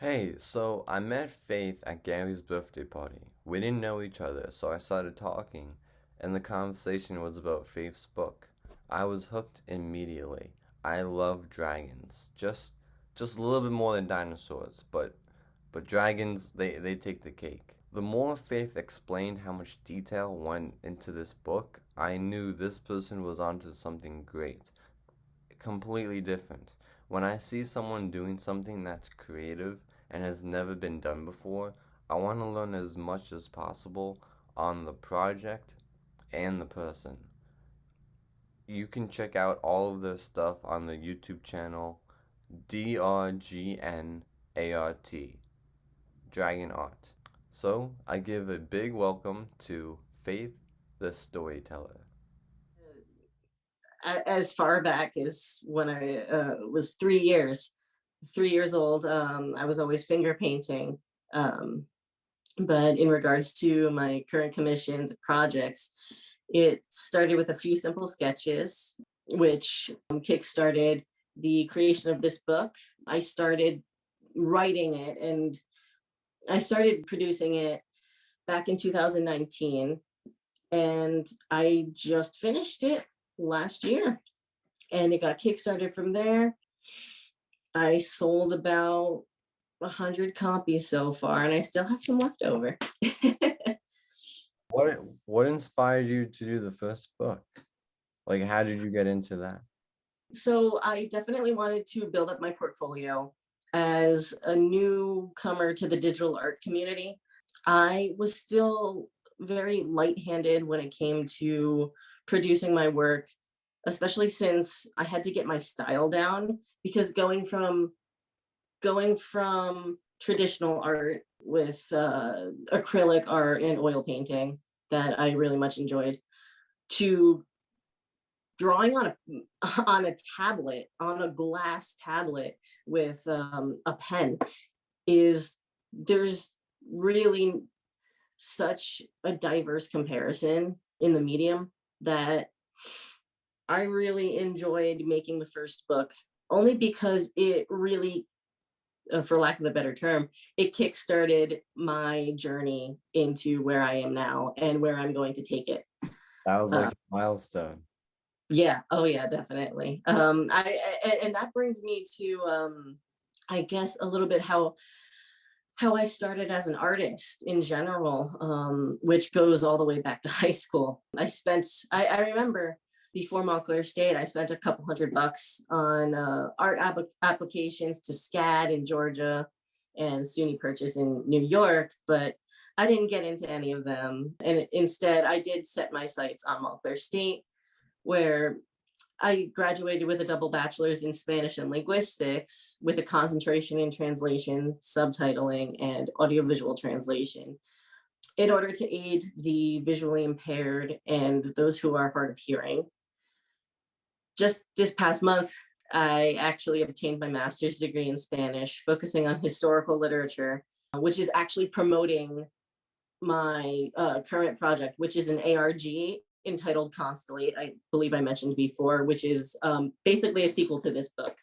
Hey, so I met Faith at Gary's birthday party. We didn't know each other, so I started talking, and the conversation was about Faith's book. I was hooked immediately. I love dragons. Just a little bit more than dinosaurs, but dragons they take the cake. The more Faith explained how much detail went into this book, I knew this person was onto something great, completely different. When I see someone doing something that's creative and has never been done before, I want to learn as much as possible on the project and the person. You can check out all of this stuff on the YouTube channel DRGNART, Dragon Art. So, I give a big welcome to Faith the Storyteller. As far back as when I was 3 years old. I was always finger painting. Um, but in regards to my current commissions projects, it started with a few simple sketches, which kickstarted the creation of this book. I started writing it and I started producing it back in 2019, and I just finished it last year and it got kickstarted from there. I sold about 100 copies so far, and I still have some left over. What inspired you to do the first book? Like, how did you get into that? So I definitely wanted to build up my portfolio as a newcomer to the digital art community. I was still very light-handed when it came to producing my work, especially since I had to get my style down, because going from traditional art with acrylic art and oil painting that I really much enjoyed, to drawing on a on a tablet, on a glass tablet with a pen, is there's really such a diverse comparison in the medium that I really enjoyed making the first book, only because it really, for lack of a better term, it kickstarted my journey into where I am now and where I'm going to take it. That was Uh, like a milestone. yeah, oh yeah, definitely. And that brings me to, I guess, a little bit how I started as an artist in general, which goes all the way back to high school. I remember before Montclair State, I spent a couple $100 on applications to SCAD in Georgia and SUNY Purchase in New York, but I didn't get into any of them. And instead, I did set my sights on Montclair State, where I graduated with a double bachelor's in Spanish and linguistics with a concentration in translation, subtitling, and audiovisual translation in order to aid the visually impaired and those who are hard of hearing. Just this past month, I actually obtained my master's degree in Spanish, focusing on historical literature, which is actually promoting my current project, which is an ARG entitled Constellate. I believe I mentioned before, which is basically a sequel to this book.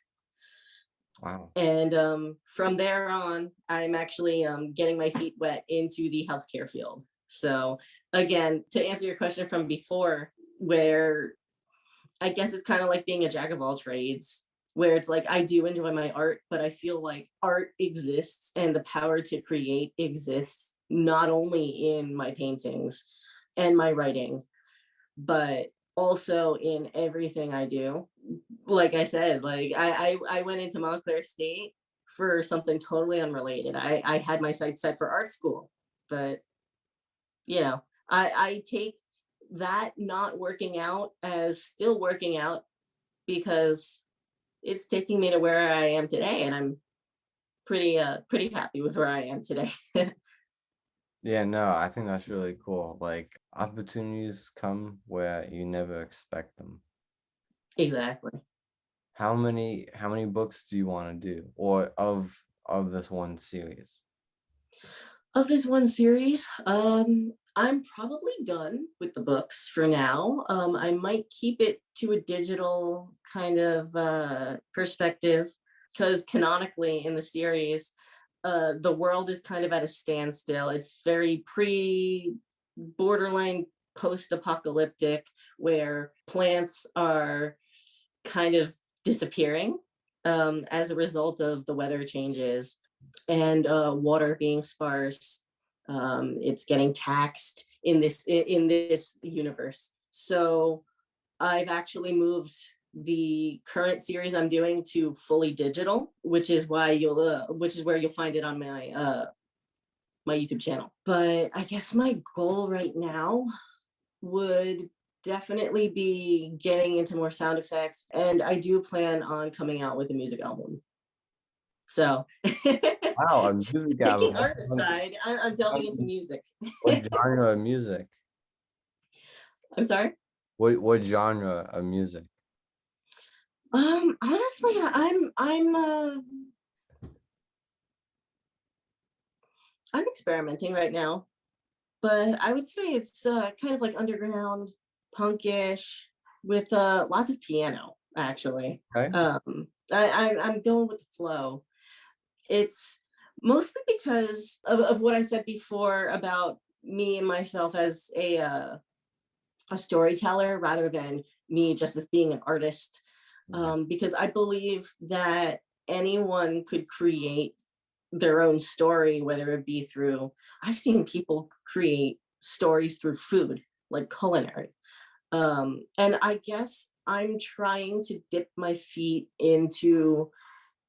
Wow. And from there on, I'm actually getting my feet wet into the healthcare field. So, again, to answer your question from before, where I guess it's kind of like being a jack of all trades, where it's like I do enjoy my art, but I feel like art exists and the power to create exists not only in my paintings and my writing, but also in everything I do. Like I said, like I went into Montclair State for something totally unrelated. I had my sights set for art school, but I take that not working out as still working out, because it's taking me to where I am today, and I'm pretty happy with where I am today. Yeah, no, I think that's really cool. Like opportunities come where you never expect them. Exactly. How many books do you want to do or of this one series? Of this one series, I'm probably done with the books for now. I might keep it to a digital kind of perspective, because canonically in the series, the world is kind of at a standstill. It's very borderline post-apocalyptic, where plants are kind of disappearing as a result of the weather changes, and water being sparse. It's getting taxed in this universe. So I've actually moved the current series I'm doing to fully digital, which is where you'll find it on my YouTube channel. But I guess my goal right now would definitely be getting into more sound effects, and I do plan on coming out with a music album. So Wow, a music album. taking art aside, I'm delving into music. What genre of music? I'm sorry. What genre of music? Honestly, I'm experimenting right now, but I would say it's kind of like underground, punkish, with lots of piano. Actually, Okay. I'm going with the flow. It's mostly because of what I said before about me and myself as a storyteller, rather than me just as being an artist. Because I believe that anyone could create their own story, whether it be through, I've seen people create stories through food, like culinary. And I guess I'm trying to dip my feet into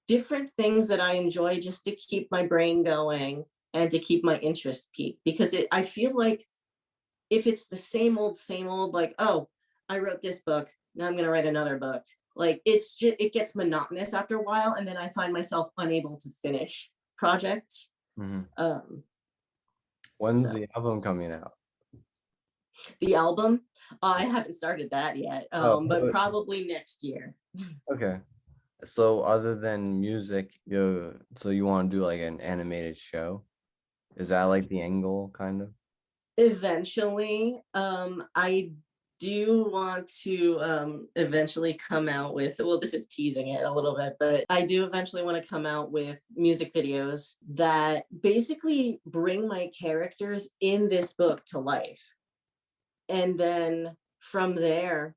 different things that I enjoy, just to keep my brain going and to keep my interest peaked. Because I feel like if it's the same old, like, oh, I wrote this book, now I'm going to write another book. Like, it gets monotonous after a while, and then I find myself unable to finish projects. Um, When's so the album coming out? the album, I haven't started that yet, but probably next year. Okay. So other than music, so you want to do like an animated show? Is that like the end goal, kind of? Eventually, I do want to eventually come out with, well, this is teasing it a little bit, but I do eventually want to come out with music videos that basically bring my characters in this book to life. And then from there,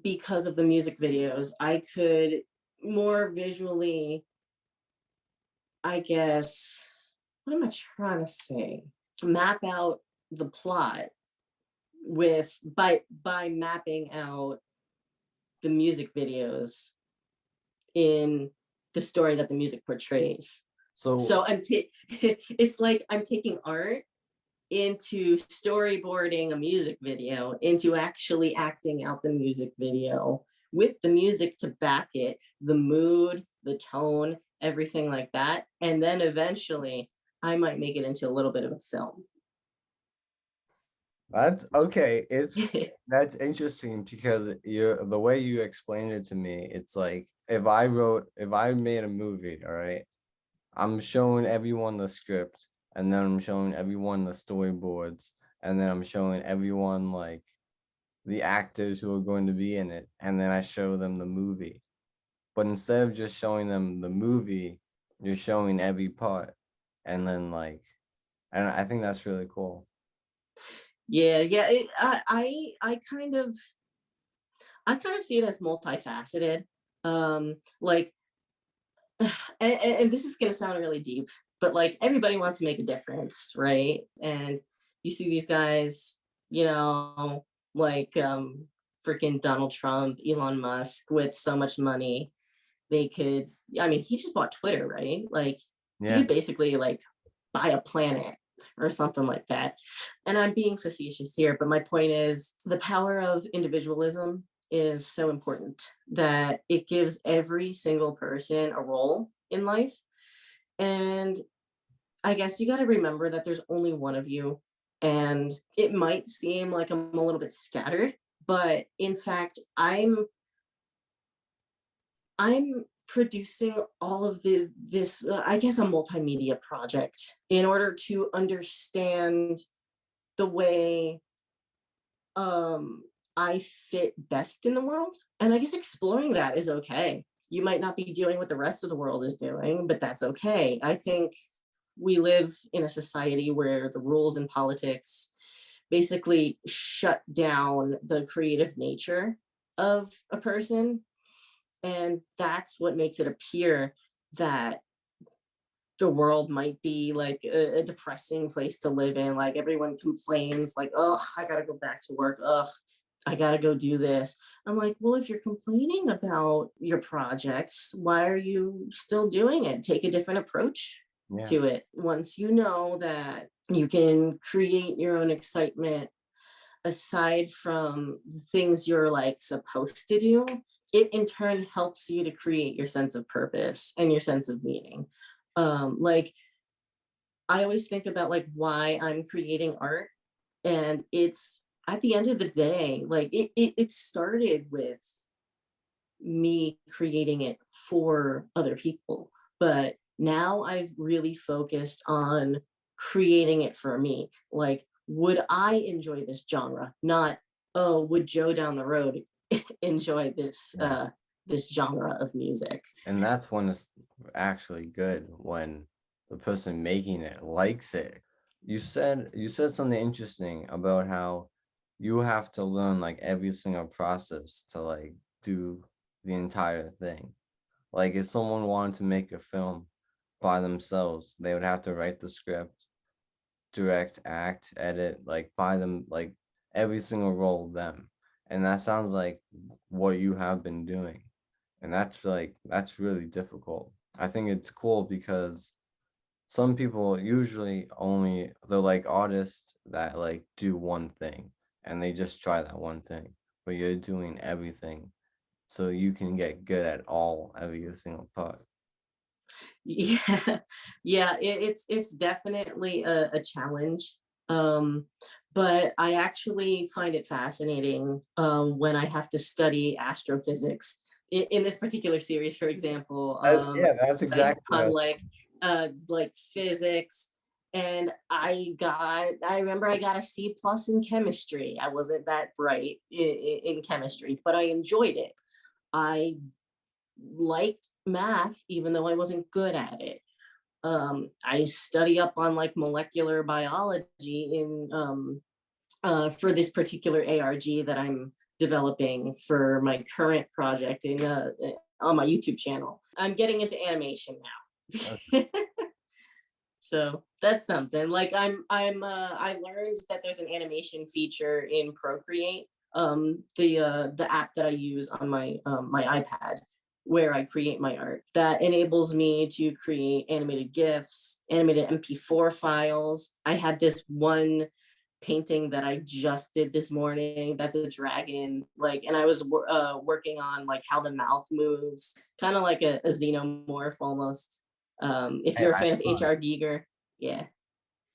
because of the music videos, I could more visually, I guess, what am I trying to say? Map out the plot by mapping out the music videos in the story that the music portrays. So it's like I'm taking art into storyboarding a music video, into actually acting out the music video with the music to back it, the mood, the tone, everything like that. And then eventually I might make it into a little bit of a film. That's okay. That's interesting because the way you explained it to me, it's like if I made a movie, all right, I'm showing everyone the script, and then I'm showing everyone the storyboards, and then I'm showing everyone like the actors who are going to be in it, and then I show them the movie. But instead of just showing them the movie, you're showing every part, and then like, and I think that's really cool. Yeah, I kind of see it as multifaceted. Like, and this is gonna sound really deep, but like everybody wants to make a difference, right? And you see these guys, like freaking Donald Trump, Elon Musk, with so much money, they could. I mean, he just bought Twitter, right? Like, he could basically like buy a planet or something like that. And I'm being facetious here, but my point is the power of individualism is so important that it gives every single person a role in life. And I guess you got to remember that there's only one of you. And it might seem like I'm a little bit scattered, but in fact, I'm producing all of this I guess a multimedia project in order to understand the way I fit best in the world. And I guess exploring that is okay. You might not be doing what the rest of the world is doing, but that's okay. I think we live in a society where the rules and politics basically shut down the creative nature of a person. And that's what makes it appear that the world might be like a depressing place to live in. Like everyone complains, like, oh, I gotta go back to work. Ugh, I gotta go do this. I'm like, well, if you're complaining about your projects, why are you still doing it? Take a different approach Yeah. to it. Once you know that you can create your own excitement aside from the things you're like supposed to do, it in turn helps you to create your sense of purpose and your sense of meaning. Like I always think about like why I'm creating art, and it's at the end of the day, like it started with me creating it for other people, but now I've really focused on creating it for me. Like, would I enjoy this genre? Not, oh, would Joe down the road enjoy this Yeah. this genre of music? And that's when it's actually good, when the person making it likes it. You said something interesting about how you have to learn like every single process to like do the entire thing. Like if someone wanted to make a film by themselves, they would have to write the script, direct, act, edit, like by them, like every single role of them. And that sounds like what you have been doing. And that's really difficult. I think it's cool because some people usually only they're like artists that like do one thing and they just try that one thing. But you're doing everything so you can get good at every single part. Yeah, yeah, it's definitely a challenge. Um, but I actually find it fascinating when I have to study astrophysics. In this particular series, for example, Yeah, that's studying exactly on what like physics, and I remember I got a C plus in chemistry. I wasn't that bright in chemistry, but I enjoyed it. I liked math, even though I wasn't good at it. I study up on like molecular biology in for this particular ARG that I'm developing for my current project in on my YouTube channel. I'm getting into animation now. So that's something. Like I learned that there's an animation feature in Procreate, the app that I use on my iPad, where I create my art, that enables me to create animated GIFs, animated MP4 files. I had this one painting that I just did this morning. That's a dragon, like, and I was working on like how the mouth moves, kind of like a xenomorph almost. If I, you're a I fan of saw it. HR Giger, yeah,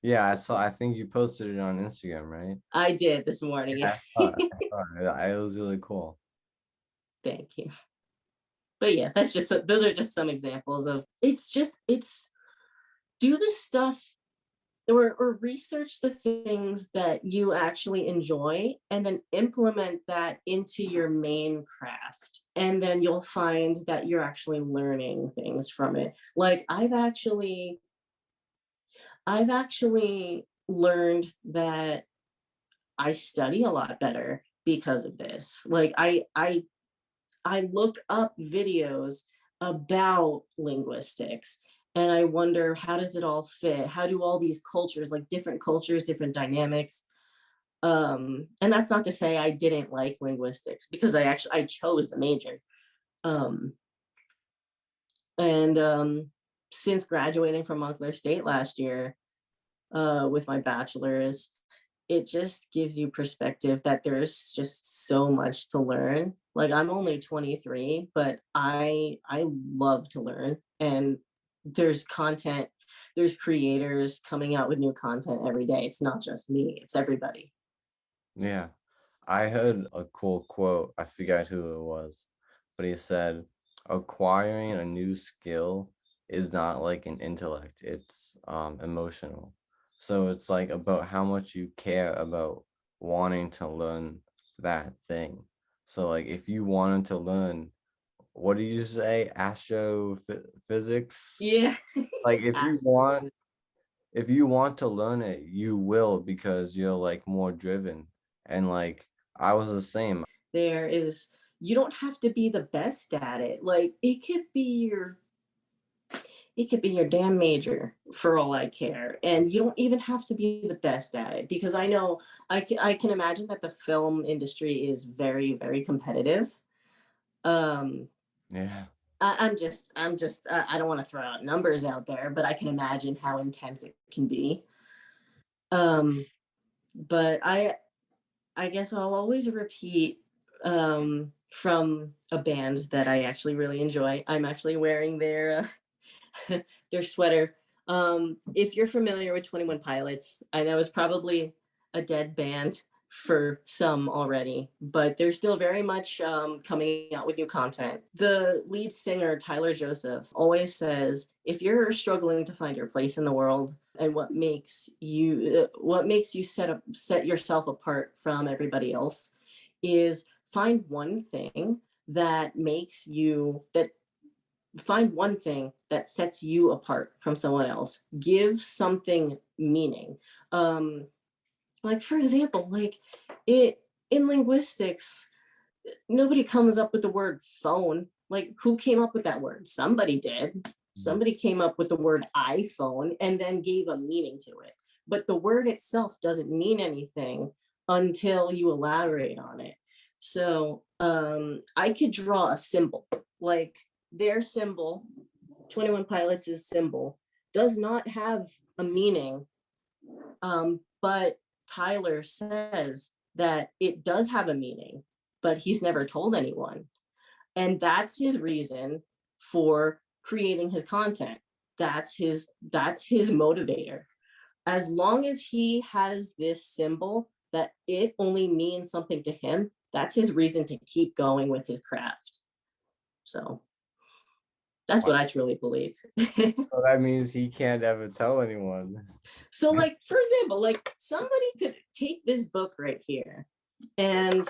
Yeah, I think you posted it on Instagram, right? I did this morning. Yeah, I saw it. I saw it. It was really cool. Thank you. But yeah, that's just those are just some examples of it's do the stuff or research the things that you actually enjoy and then implement that into your main craft, and then you'll find that you're actually learning things from it. Like I've actually learned that I study a lot better because of this. Like I look up videos about linguistics, and I wonder, how does it all fit? How do all these cultures, like different cultures, different dynamics? And that's not to say I didn't like linguistics, because I chose the major. Um, and Since graduating from Montclair State last year with my bachelor's, it just gives you perspective that there's just so much to learn. Like I'm only 23, but I love to learn, and there's content, there's creators coming out with new content every day. It's not just me, it's everybody. Yeah. I heard a cool quote. I forgot who it was, but he said, acquiring a new skill is not like an intellect, it's emotional. So it's like about how much you care about wanting to learn that thing. So like if you wanted to learn what do you say, astrophysics? Yeah. Like Astrophysics. if you want to learn it, you will, because you're like more driven. And like I was the same. There is, you don't have to be the best at it. Like it could be your damn major for all I care. And you don't even have to be the best at it, because I know I can imagine that the film industry is very, very competitive. Um, Yeah. I don't want to throw out numbers out there, but I can imagine how intense it can be. Um, but I guess I'll always repeat from a band that I actually really enjoy. I'm actually wearing their sweater. If you're familiar with 21 Pilots, I know it's probably a dead band for some already, but they're still very much coming out with new content. The lead singer, Tyler Joseph, always says, if you're struggling to find your place in the world and what makes you set yourself apart from everybody else, is find one thing that makes you that find one thing that sets you apart from someone else. Give something meaning. Like for example, like it in linguistics, nobody comes up with the word phone. Like who came up with that word? Somebody did. Somebody came up with the word iPhone and then gave a meaning to it. But the word itself doesn't mean anything until you elaborate on it. So I could draw a symbol, like their symbol, 21 Pilots' symbol, does not have a meaning. But Tyler says that it does have a meaning, but he's never told anyone. And that's his reason for creating his content. That's his motivator. As long as he has this symbol that it only means something to him, that's his reason to keep going with his craft. So that's what I truly believe. So that means he can't ever tell anyone. So like, for example, like somebody could take this book right here and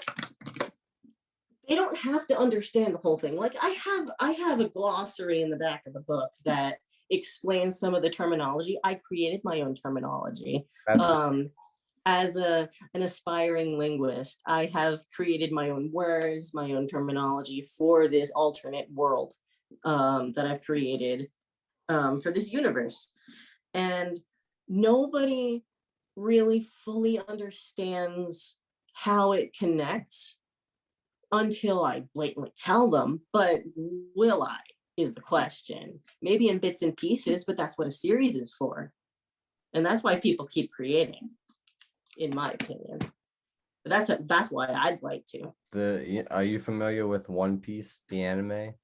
they don't have to understand the whole thing. Like I have a glossary in the back of the book that explains some of the terminology. I created my own terminology. As an aspiring linguist, I have created my own words, my own terminology for this alternate world that I've created for this universe. And nobody really fully understands how it connects until I blatantly tell them. But will I, is the question. Maybe in bits and pieces, but that's what a series is for. And that's why people keep creating, in my opinion. But that's why I'd like to. Are you familiar with One Piece, the anime?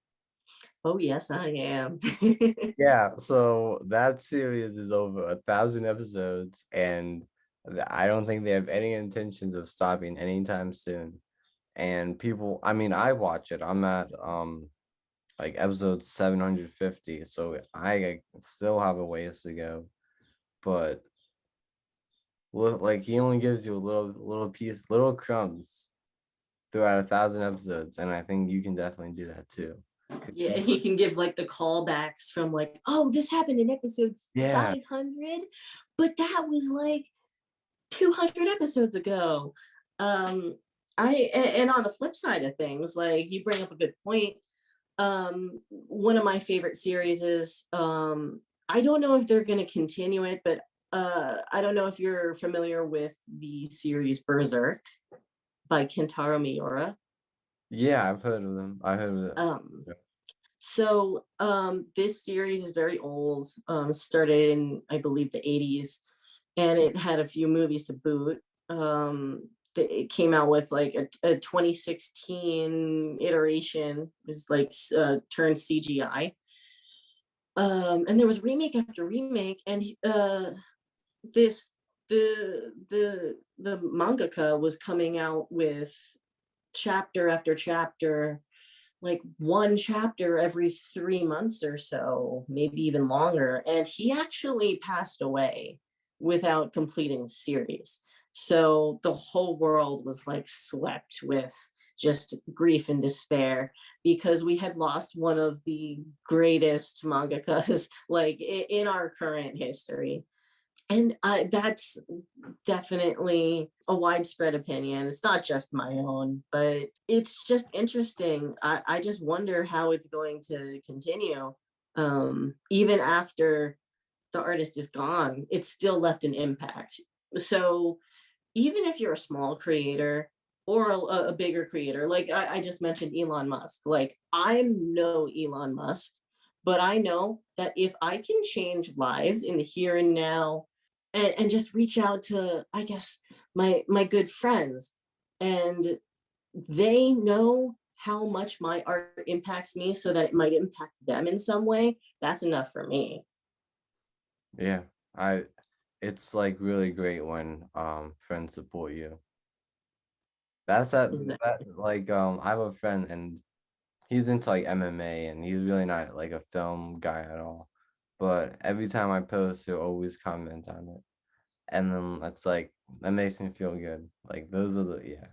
Oh yes, I am. Yeah, so that series is over 1,000 episodes, and I don't think they have any intentions of stopping anytime soon. And people, I mean, I watch it. I'm at like episode 750, so I still have a ways to go. But like he only gives you a little piece, little crumbs throughout 1,000 episodes, and I think you can definitely do that too. Yeah, he can give like the callbacks from like, oh, this happened in episode 500, but that was like 200 episodes ago. And on the flip side of things, like you bring up a good point. One of my favorite series is I don't know if they're going to continue it, but I don't know if you're familiar with the series Berserk by Kentaro Miura. Yeah, I've heard of them. I heard of it. So this series is very old, started in, I believe, the 80s, and it had a few movies to boot. It came out with like a 2016 iteration. It was like turned CGI. And there was remake after remake, and this the mangaka was coming out with chapter after chapter, like one chapter every 3 months or so, maybe even longer. And he actually passed away without completing the series. So the whole world was like swept with just grief and despair, because we had lost one of the greatest mangakas like in our current history. And that's definitely a widespread opinion. It's not just my own, but it's just interesting. I just wonder how it's going to continue. Even after the artist is gone, it's still left an impact. So even if you're a small creator or a bigger creator, like I just mentioned Elon Musk, like I'm no Elon Musk, but I know that if I can change lives in the here and now, and just reach out to, I guess, my good friends, and they know how much my art impacts me so that it might impact them in some way, that's enough for me. Yeah, I it's like really great when friends support you. That like I have a friend and he's into like MMA and he's really not like a film guy at all. But every time I post, he'll always comment on it. And then that's like that makes me feel good. Like those are the yeah.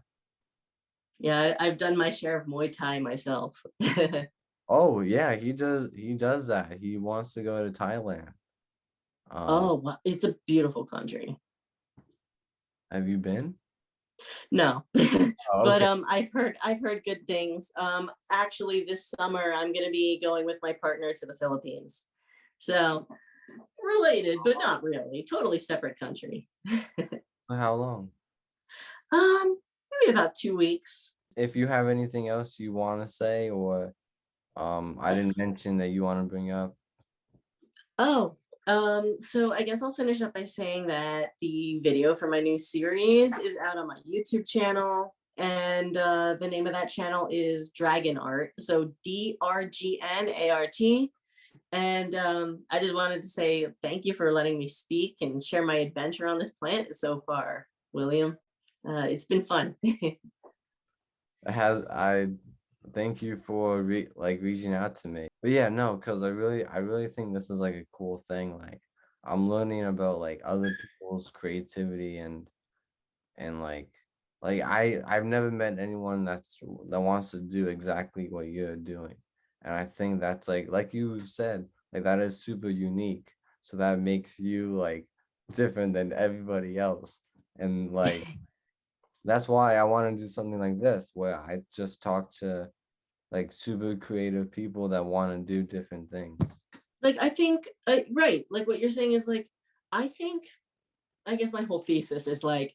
Yeah, I've done my share of Muay Thai myself. Oh yeah, he does that. He wants to go to Thailand. Um, Oh, wow. It's a beautiful country. have you been? No, Oh, but okay. I've heard good things. Actually, this summer I'm going to be going with my partner to the Philippines. So related, but not really. Totally separate country. For how long? Maybe about 2 weeks. If you have anything else you want to say or I didn't mention that you want to bring up. Oh, so I guess I'll finish up by saying that the video for my new series is out on my YouTube channel. And the name of that channel is Dragon Art. So DRGNART. And I just wanted to say thank you for letting me speak and share my adventure on this planet so far, William. It's been fun. I thank you for reaching out to me. But yeah, no, because I really think this is like a cool thing. Like I'm learning about like other people's creativity and like I've never met anyone that wants to do exactly what you're doing. And I think that's like you said, like that is super unique. So that makes you like different than everybody else. And like that's why I want to do something like this where I just talk to like super creative people that want to do different things. Like, I think, right, like what you're saying is like, I think, I guess my whole thesis is like,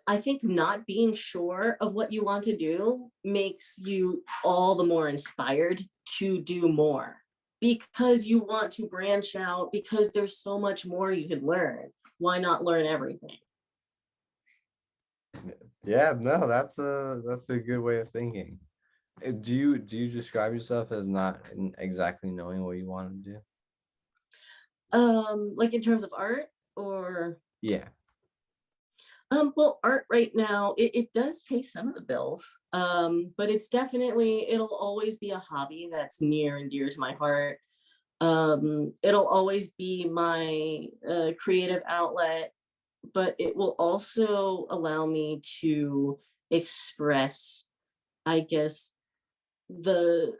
I think not being sure of what you want to do makes you all the more inspired to do more, because you want to branch out, because there's so much more you could learn. Why not learn everything? Yeah, no, that's a good way of thinking. Do you describe yourself as not exactly knowing what you want to do? Like in terms of art, or Yeah. well, art right now, it does pay some of the bills. But it's definitely, it'll always be a hobby that's near and dear to my heart. It'll always be my creative outlet, but it will also allow me to express, I guess, the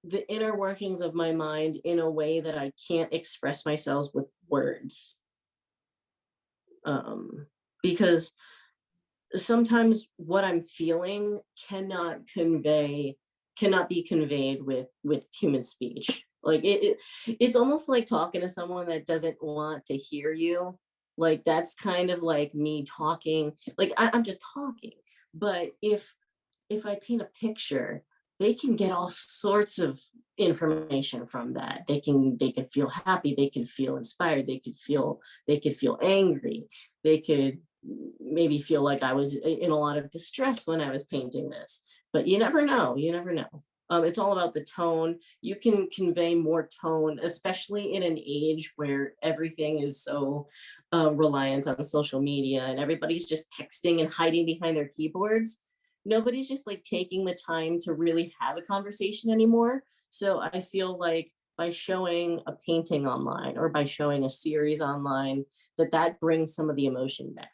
the inner workings of my mind in a way that I can't express myself with words. Um, because sometimes what I'm feeling cannot be conveyed with human speech. Like it's almost like talking to someone that doesn't want to hear you. Like that's kind of like me talking. Like I'm just talking. But if I paint a picture, they can get all sorts of information from that. They can feel happy, they can feel inspired, they could feel angry, they could maybe feel like I was in a lot of distress when I was painting this. But you never know. You never know. It's all about the tone. You can convey more tone, especially in an age where everything is so reliant on social media and everybody's just texting and hiding behind their keyboards. Nobody's just like taking the time to really have a conversation anymore. So I feel like by showing a painting online or by showing a series online, that brings some of the emotion back.